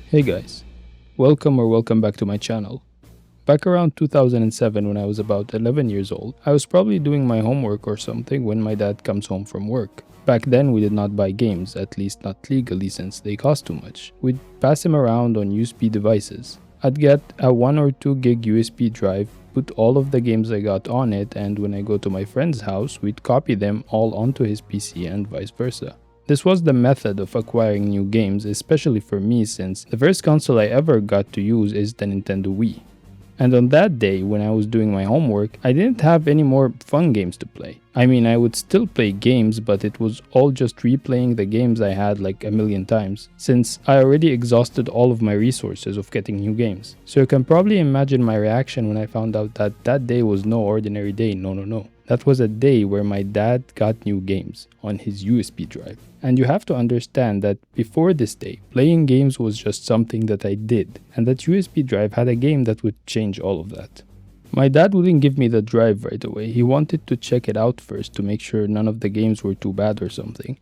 Hey guys, welcome back to my channel. Back around 2007 when I was about 11 years old, I was probably doing my homework or something when my dad comes home from work. Back then we did not buy games, at least not legally since they cost too much. We'd pass him around on USB devices. I'd get a 1 or 2 gig USB drive, put all of the games I got on it, and when I go to my friend's house, we'd copy them all onto his PC and vice versa. This was the method of acquiring new games, especially for me since the first console I ever got to use is the Nintendo Wii. And on that day, when I was doing my homework, I didn't have any more fun games to play. I mean, I would still play games, but it was all just replaying the games I had like a million times, since I already exhausted all of my resources of getting new games. So you can probably imagine my reaction when I found out that that day was no ordinary day, no. That was a day where my dad got new games on his USB drive. And you have to understand that before this day, playing games was just something that I did, and that USB drive had a game that would change all of that. My dad wouldn't give me the drive right away. He wanted to check it out first to make sure none of the games were too bad or something.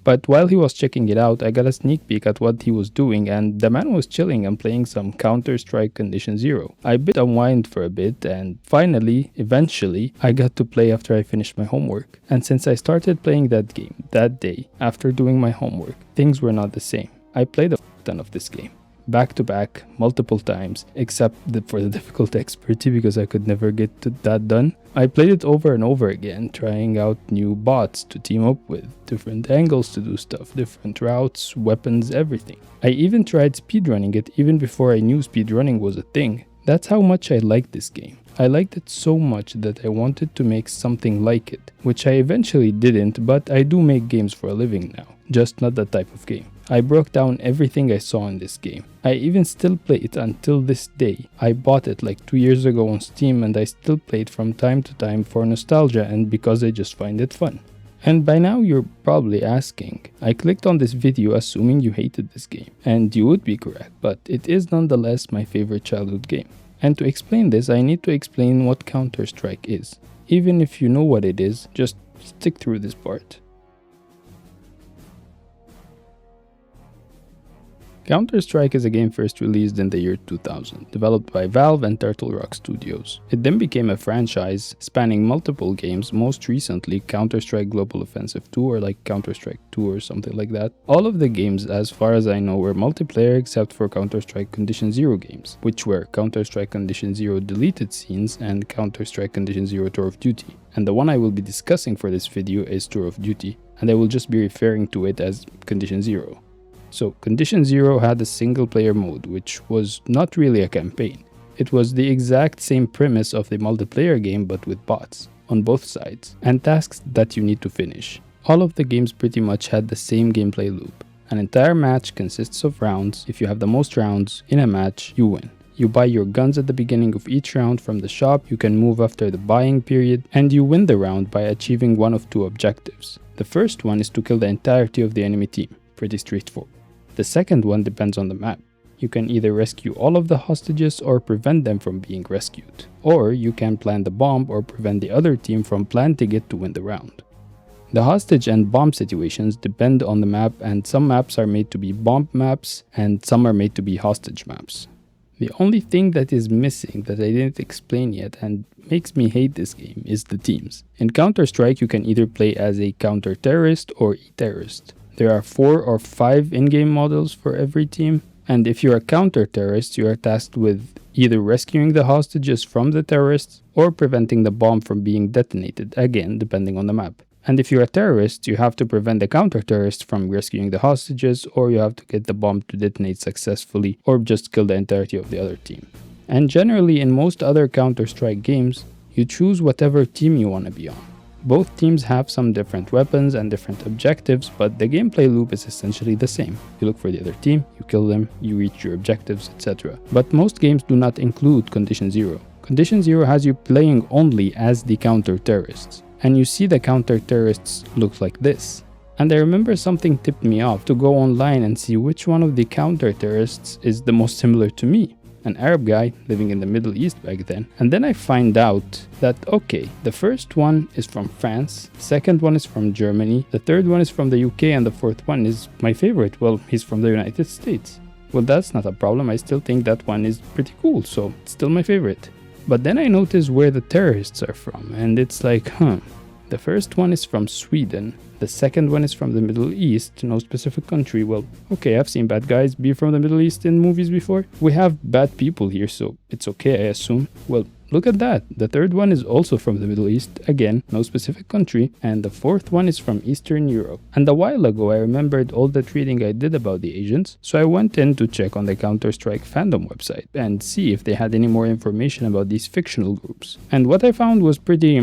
But while he was checking it out, I got a sneak peek at what he was doing, and the man was chilling and playing some Counter-Strike Condition Zero. I unwind for a bit, and eventually, I got to play after I finished my homework. And since I started playing that game that day, after doing my homework, things were not the same. I played a ton of this game, back to back, multiple times, except for the difficult expertise because I could never get that done. I played it over and over again, trying out new bots to team up with, different angles to do stuff, different routes, weapons, everything. I even tried speedrunning it even before I knew speedrunning was a thing. That's how much I liked this game. I liked it so much that I wanted to make something like it, which I eventually didn't, but I do make games for a living now, just not that type of game. I broke down everything I saw in this game. I even still play it until this day. I bought it like 2 years ago on Steam and I still play it from time to time for nostalgia and because I just find it fun. And by now you're probably asking, I clicked on this video assuming you hated this game, and you would be correct, but it is nonetheless my favorite childhood game. And to explain this, I need to explain what Counter-Strike is. Even if you know what it is, just stick through this part. Counter-Strike is a game first released in the year 2000, developed by Valve and Turtle Rock Studios. It then became a franchise spanning multiple games, most recently Counter-Strike Global Offensive 2 or like Counter-Strike 2 or something like that. All of the games, as far as I know, were multiplayer except for Counter-Strike Condition Zero games, which were Counter-Strike Condition Zero Deleted Scenes and Counter-Strike Condition Zero Tour of Duty. And the one I will be discussing for this video is Tour of Duty, and I will just be referring to it as Condition Zero. So Condition Zero had a single player mode, which was not really a campaign. It was the exact same premise of the multiplayer game but with bots on both sides and tasks that you need to finish. All of the games pretty much had the same gameplay loop. An entire match consists of rounds. If you have the most rounds in a match, you win. You buy your guns at the beginning of each round from the shop, you can move after the buying period, and you win the round by achieving one of two objectives. The first one is to kill the entirety of the enemy team. Pretty straightforward. The second one depends on the map. You can either rescue all of the hostages or prevent them from being rescued. Or you can plant the bomb or prevent the other team from planting it to win the round. The hostage and bomb situations depend on the map, and some maps are made to be bomb maps and some are made to be hostage maps. The only thing that is missing that I didn't explain yet and makes me hate this game is the teams. In Counter-Strike you can either play as a counter-terrorist or a terrorist. There are 4 or 5 in-game models for every team, and if you're a counter-terrorist, you are tasked with either rescuing the hostages from the terrorists or preventing the bomb from being detonated, again depending on the map. And if you're a terrorist, you have to prevent the counter-terrorist from rescuing the hostages, or you have to get the bomb to detonate successfully, or just kill the entirety of the other team. And generally in most other Counter-Strike games, you choose whatever team you want to be on. Both teams have some different weapons and different objectives, but the gameplay loop is essentially the same. You look for the other team, you kill them, you reach your objectives, etc. But most games do not include Condition Zero. Condition Zero has you playing only as the counter-terrorists, and you see the counter-terrorists look like this. And I remember something tipped me off to go online and see which one of the counter-terrorists is the most similar to me. An Arab guy living in the Middle East back then. And then I find out that, okay, the first one is from France, the second one is from Germany, the third one is from the UK, and the fourth one is my favorite. Well, he's from the United States. Well, that's not a problem. I still think that one is pretty cool, so it's still my favorite. But then I notice where the terrorists are from, and it's like, the first one is from Sweden. The second one is from the Middle East, no specific country. Well, okay, I've seen bad guys be from the Middle East in movies before. We have bad people here, so it's okay, I assume. Well, look at that. The third one is also from the Middle East. Again, no specific country. And the fourth one is from Eastern Europe. And a while ago, I remembered all that reading I did about the agents. So I went in to check on the Counter-Strike fandom website and see if they had any more information about these fictional groups. And what I found was pretty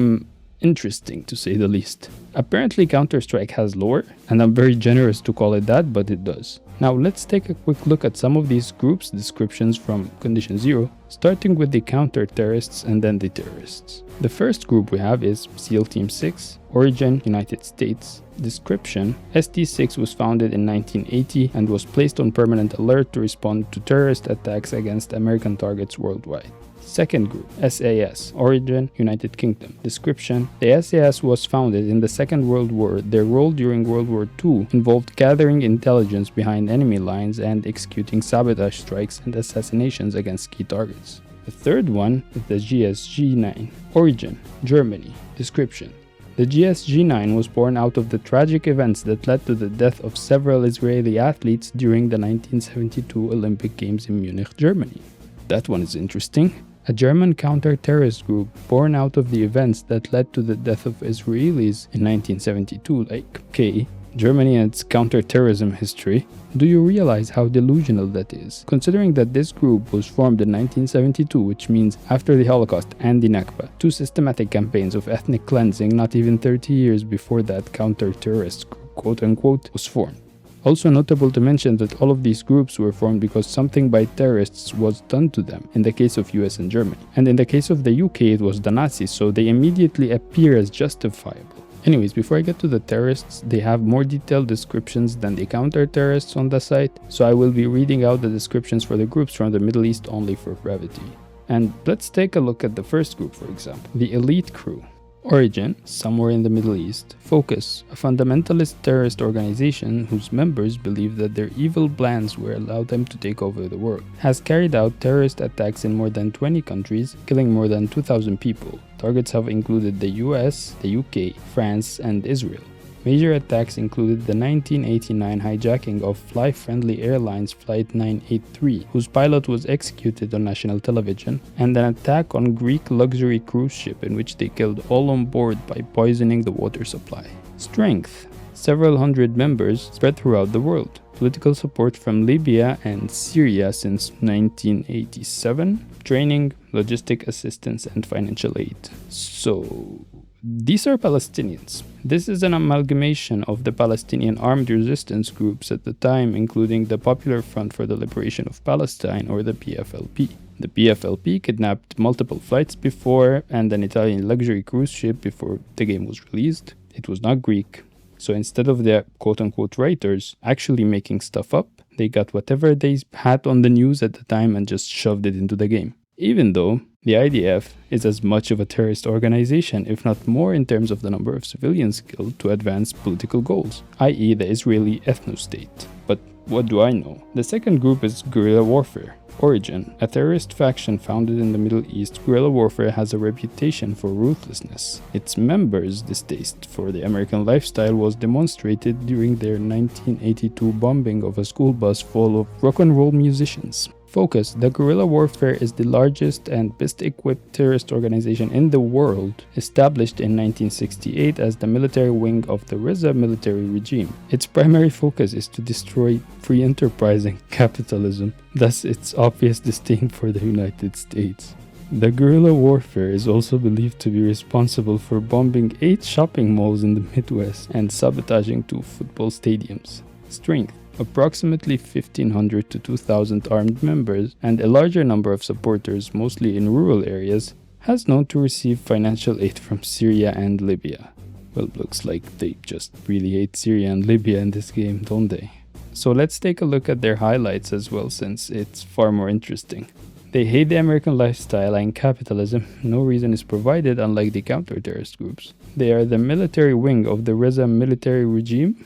interesting, to say the least. Apparently Counter-Strike has lore, and I'm very generous to call it that, but it does. Now let's take a quick look at some of these groups' descriptions from Condition Zero, starting with the counter-terrorists and then the terrorists. The first group we have is SEAL Team 6, origin United States. Description: ST6 was founded in 1980 and was placed on permanent alert to respond to terrorist attacks against American targets worldwide. Second group, SAS, origin United Kingdom. Description: the SAS was founded in the Second World War. Their role during World War II involved gathering intelligence behind enemy lines and executing sabotage strikes and assassinations against key targets. The third one is the GSG-9, origin Germany. Description: the GSG-9 was born out of the tragic events that led to the death of several Israeli athletes during the 1972 Olympic Games in Munich, Germany. That one is interesting. A German counter-terrorist group born out of the events that led to the death of Israelis in 1972. Like, okay, Germany and its counter-terrorism history. Do you realize how delusional that is? Considering that this group was formed in 1972, which means after the Holocaust and the Nakba, two systematic campaigns of ethnic cleansing not even 30 years before that counter-terrorist group, quote-unquote, was formed. Also notable to mention that all of these groups were formed because something by terrorists was done to them, in the case of US and Germany. And in the case of the UK, it was the Nazis, so they immediately appear as justifiable. Anyways, before I get to the terrorists, they have more detailed descriptions than the counter-terrorists on the site, so I will be reading out the descriptions for the groups from the Middle East only for brevity. And let's take a look at the first group, for example, the Elite Crew. Origin, somewhere in the Middle East. Focus, a fundamentalist terrorist organization whose members believe that their evil plans will allow them to take over the world. Has carried out terrorist attacks in more than 20 countries, killing more than 2,000 people. Targets have included the US, the UK, France, and Israel. Major attacks included the 1989 hijacking of Fly Friendly Airlines Flight 983, whose pilot was executed on national television, and an attack on Greek luxury cruise ship in which they killed all on board by poisoning the water supply. Strength: several hundred members spread throughout the world. Political support from Libya and Syria since 1987. Training, logistic assistance, and financial aid. So these are Palestinians. This is an amalgamation of the Palestinian armed resistance groups at the time, including the Popular Front for the Liberation of Palestine, or the PFLP. The PFLP kidnapped multiple flights before and an Italian luxury cruise ship before the game was released. It was not Greek. So instead of the quote-unquote writers actually making stuff up, they got whatever they had on the news at the time and just shoved it into the game. Even though the IDF is as much of a terrorist organization, if not more, in terms of the number of civilians killed to advance political goals, i.e. the Israeli ethno-state. But what do I know? The second group is guerrilla warfare. Origin: a terrorist faction founded in the Middle East, guerrilla warfare has a reputation for ruthlessness. Its members' distaste for the American lifestyle was demonstrated during their 1982 bombing of a school bus full of rock and roll musicians. Focus: the guerrilla warfare is the largest and best equipped terrorist organization in the world, established in 1968 as the military wing of the Reza military regime. Its primary focus is to destroy free enterprise and capitalism, thus its obvious disdain for the United States. The guerrilla warfare is also believed to be responsible for bombing 8 shopping malls in the Midwest and sabotaging 2 football stadiums. Strength: approximately 1,500 to 2,000 armed members and a larger number of supporters, mostly in rural areas, has known to receive financial aid from Syria and Libya. Well, looks like they just really hate Syria and Libya in this game, don't they? So let's take a look at their highlights as well, since it's far more interesting. They hate the American lifestyle and capitalism. No reason is provided, unlike the counter-terrorist groups. They are the military wing of the Reza military regime.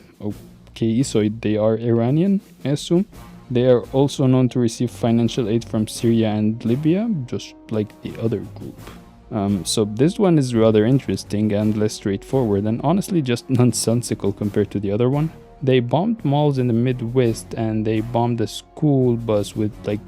Okay, so they are Iranian, I assume. They are also known to receive financial aid from Syria and Libya, just like the other group. So this one is rather interesting and less straightforward, and honestly just nonsensical compared to the other one. They bombed malls in the Midwest, and they bombed a school bus with like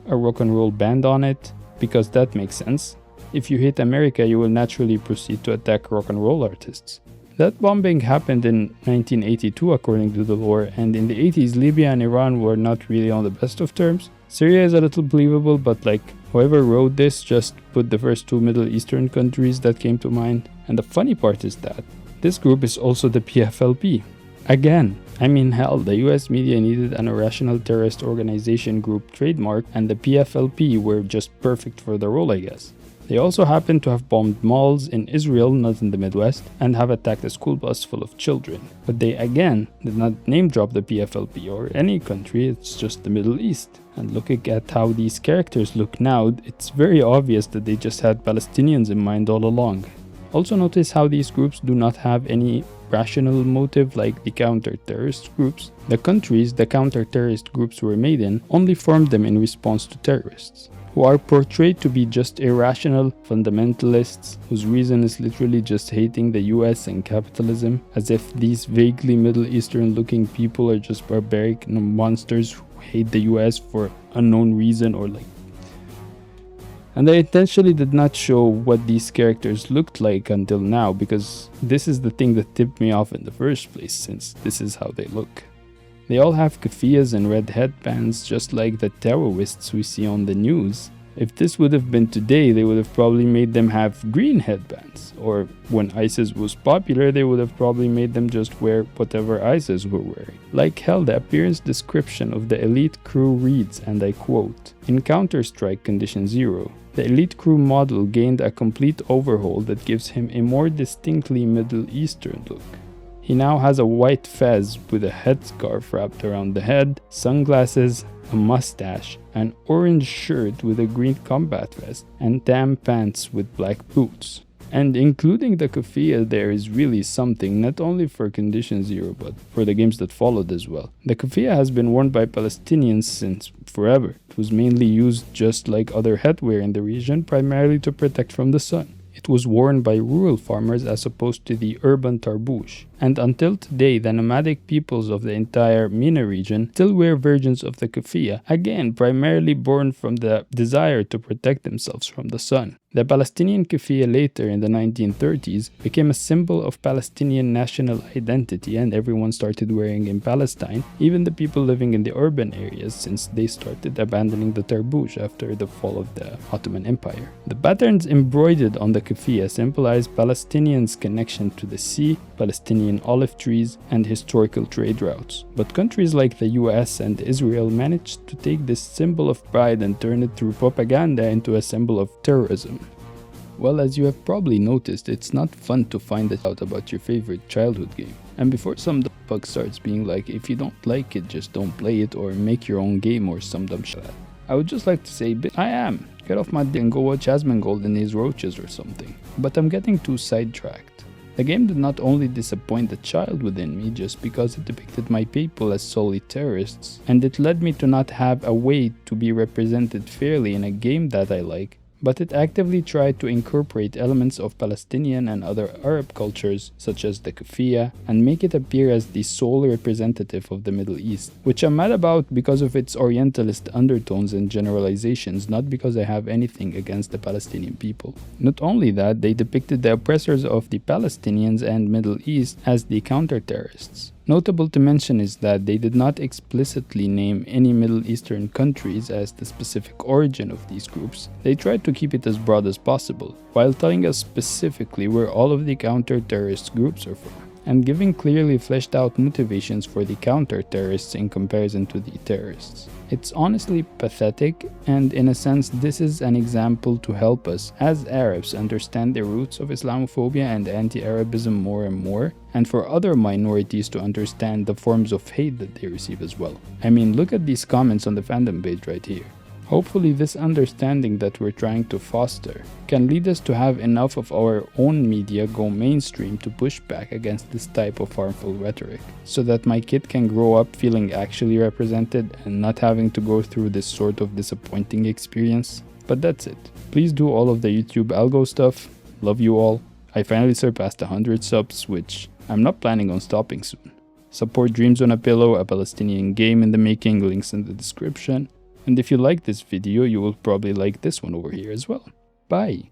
a rock and roll band on it, because that makes sense. If you hate America, you will naturally proceed to attack rock and roll artists. That bombing happened in 1982 according to the lore, and in the 80s Libya and Iran were not really on the best of terms. Syria is a little believable, but like whoever wrote this just put the first two Middle Eastern countries that came to mind. And the funny part is that this group is also the PFLP. Again, I mean hell, the US media needed an irrational terrorist organization group trademark, and the PFLP were just perfect for the role, I guess. They also happen to have bombed malls in Israel, not in the Midwest, and have attacked a school bus full of children. But they again did not name drop the PFLP or any country, it's just the Middle East. And looking at how these characters look now, it's very obvious that they just had Palestinians in mind all along. Also notice how these groups do not have any rational motive like the counter-terrorist groups. The countries the counter-terrorist groups were made in only formed them in response to terrorists, who are portrayed to be just irrational fundamentalists whose reason is literally just hating the US and capitalism, as if these vaguely Middle Eastern looking people are just barbaric monsters who hate the US for unknown reason or like. And I intentionally did not show what these characters looked like until now, because this is the thing that tipped me off in the first place, since this is how they look. They all have keffiyehs and red headbands, just like the terrorists we see on the news. If this would have been today, they would have probably made them have green headbands. Or when ISIS was popular, they would have probably made them just wear whatever ISIS were wearing. Like hell, the appearance description of the elite crew reads, and I quote, "In Counter-Strike Condition Zero, the elite crew model gained a complete overhaul that gives him a more distinctly Middle Eastern look. He now has a white fez with a headscarf wrapped around the head, sunglasses, a mustache, an orange shirt with a green combat vest, and tan pants with black boots." And including the keffiyeh, there is really something, not only for Condition Zero, but for the games that followed as well. The keffiyeh has been worn by Palestinians since forever. It was mainly used just like other headwear in the region, primarily to protect from the sun. It was worn by rural farmers as opposed to the urban tarbouch. And until today, the nomadic peoples of the entire MENA region still wear versions of the keffiyeh, again primarily born from the desire to protect themselves from the sun. The Palestinian keffiyeh later in the 1930s became a symbol of Palestinian national identity, and everyone started wearing in Palestine, even the people living in the urban areas, since they started abandoning the tarbouch after the fall of the Ottoman Empire. The patterns embroidered on the keffiyeh symbolize Palestinians' connection to the sea, Palestinian olive trees, and historical trade routes. But countries like the US and Israel managed to take this symbol of pride and turn it through propaganda into a symbol of terrorism. Well, as you have probably noticed, it's not fun to find out about your favorite childhood game. And before some bug starts being like, if you don't like it, just don't play it, or make your own game or some dumb shit, I would just like to say, I am. Get off my dick and go watch Asmongold and his roaches or something. But I'm getting too sidetracked. The game did not only disappoint the child within me just because it depicted my people as solely terrorists, and it led me to not have a way to be represented fairly in a game that I like, but it actively tried to incorporate elements of Palestinian and other Arab cultures, such as the keffiyeh, and make it appear as the sole representative of the Middle East, which I'm mad about because of its Orientalist undertones and generalizations, not because I have anything against the Palestinian people. Not only that, they depicted the oppressors of the Palestinians and Middle East as the counter-terrorists. Notable to mention is that they did not explicitly name any Middle Eastern countries as the specific origin of these groups. They tried to keep it as broad as possible, while telling us specifically where all of the counter-terrorist groups are from, and giving clearly fleshed out motivations for the counter-terrorists in comparison to the terrorists. It's honestly pathetic, and in a sense this is an example to help us as Arabs understand the roots of Islamophobia and anti-Arabism more and more, and for other minorities to understand the forms of hate that they receive as well. I mean, look at these comments on the fandom page right here. Hopefully this understanding that we're trying to foster can lead us to have enough of our own media go mainstream to push back against this type of harmful rhetoric, so that my kid can grow up feeling actually represented and not having to go through this sort of disappointing experience. But that's it. Please do all of the YouTube algo stuff. Love you all. I finally surpassed 100 subs, which I'm not planning on stopping soon. Support Dreams on a Pillow, a Palestinian game in the making, links in the description. And if you like this video, you will probably like this one over here as well. Bye!